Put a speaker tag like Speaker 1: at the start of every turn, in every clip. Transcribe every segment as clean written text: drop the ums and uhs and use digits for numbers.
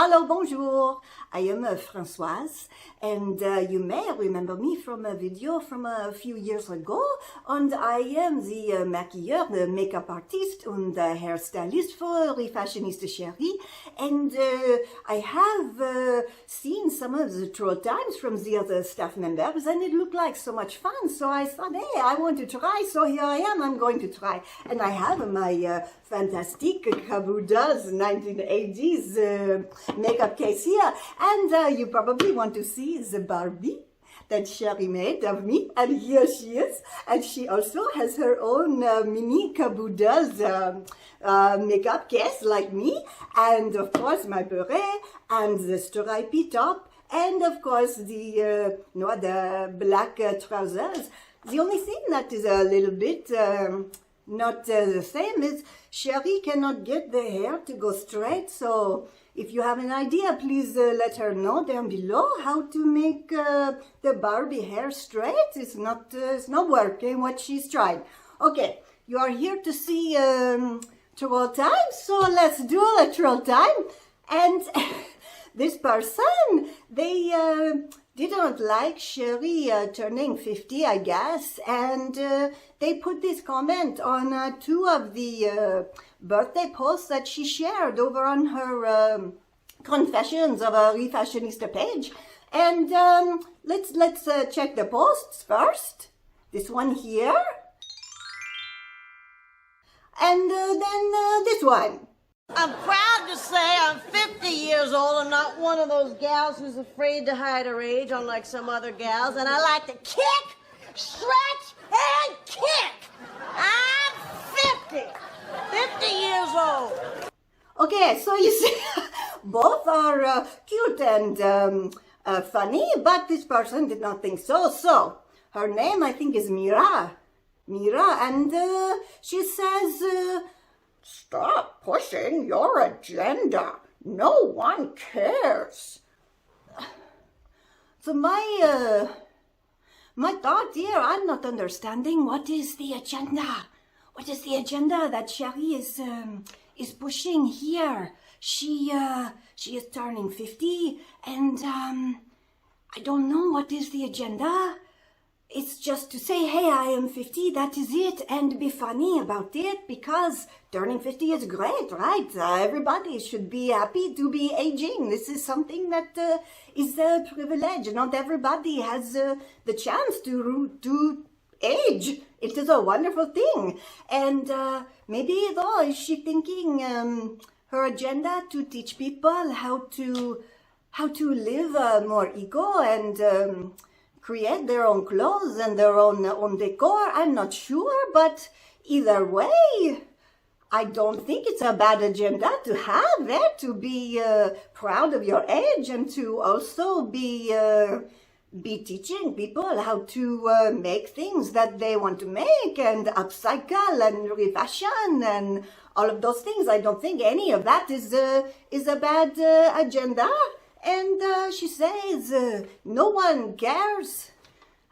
Speaker 1: Hello, bonjour. I am Francoise, and you may remember me from a video from a few years ago. And I am the maquilleur, the makeup artist, and the hairstylist for Refashionista Sheri. And I have seen some of the troll times from the other staff members, and it looked like so much fun. So I thought, hey, I want to try. So here I am. I'm going to try, and I have my fantastic Kabuda's 1980s makeup case here, and you probably want to see the Barbie that Sheri made of me, and here she is, and she also has her own mini Kabuda's makeup case like me, and of course my beret, and the stripy top, and of course the the black trousers. The only thing that is a little bit not the same is Sheri cannot get the hair to go straight, so if you have an idea, please let her know down below how to make the Barbie hair straight. It's not working what she's trying. Okay, you are here to see troll time, so let's do a troll time. And this person, they didn't like Sheri turning 50, I guess, and they put this comment on two of the birthday posts that she shared over on her Confessions of a Refashionista page. And let's check the posts first. This one here, and then this one.
Speaker 2: I'm proud to say I'm 50 years old and not one of those gals who's afraid to hide her age, unlike some other gals, and I like to kick, stretch, and kick. I'm 50 years old.
Speaker 1: Okay, so you see, both are cute and funny, but this person did not think so. So, her name, I think, is Meera, and she says, stop pushing your agenda. No one cares. So my thought here, I'm not understanding what is the agenda. What is the agenda that Sheri is pushing here? She is turning 50, and I don't know what is the agenda. It's just to say, hey, I am 50, that is it, and be funny about it, because turning 50 is great, right? Everybody should be happy to be aging. This is something that is a privilege. Not everybody has the chance to age. It is a wonderful thing. And maybe, though, is she thinking her agenda to teach people how to live more eco and create their own clothes and their own decor? I'm not sure, but either way, I don't think it's a bad agenda to have, to be proud of your age, and to also be teaching people how to make things that they want to make, and upcycle and refashion and all of those things. I don't think any of that is a bad agenda. And she says, no one cares.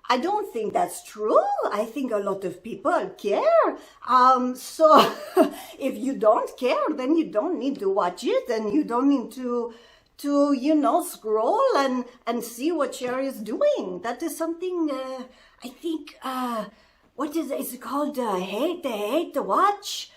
Speaker 1: I don't think that's true. I think a lot of people care. So if you don't care, then you don't need to watch it, and you don't need to scroll and see what Sheri is doing. That is something, I think, what is it? Is it called hate watch?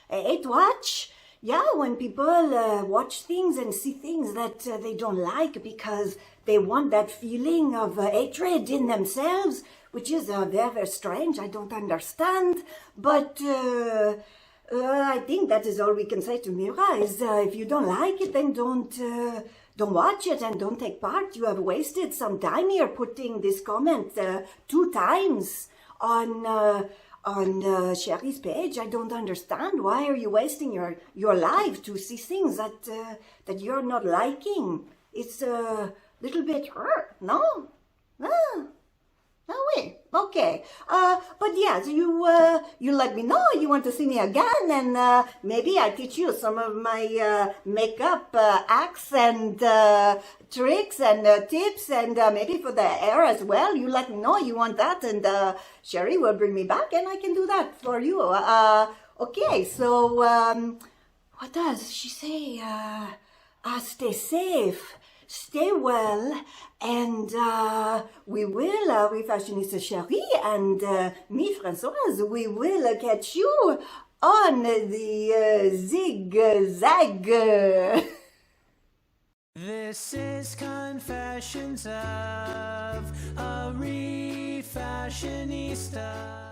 Speaker 1: Yeah, when people watch things and see things that they don't like because they want that feeling of hatred in themselves, which is very, very strange. I don't understand. But I think that is all we can say to Meera, is if you don't like it, then don't watch it and don't take part. You have wasted some time here putting this comment 2 times on Sheri's page. I don't understand. Why are you wasting your life to see things that you're not liking? It's a little bit hurt, no? Wait. Okay. But yes, you let me know you want to see me again, and maybe I teach you some of my makeup hacks and tricks and tips, and maybe for the hair as well. You let me know you want that, and Sheri will bring me back, and I can do that for you. Okay. So what does she say? stay safe, stay well, and we will, Refashionista Sheri and me, Francoise, we will catch you on the zigzag.
Speaker 3: This is Confessions of a Refashionista.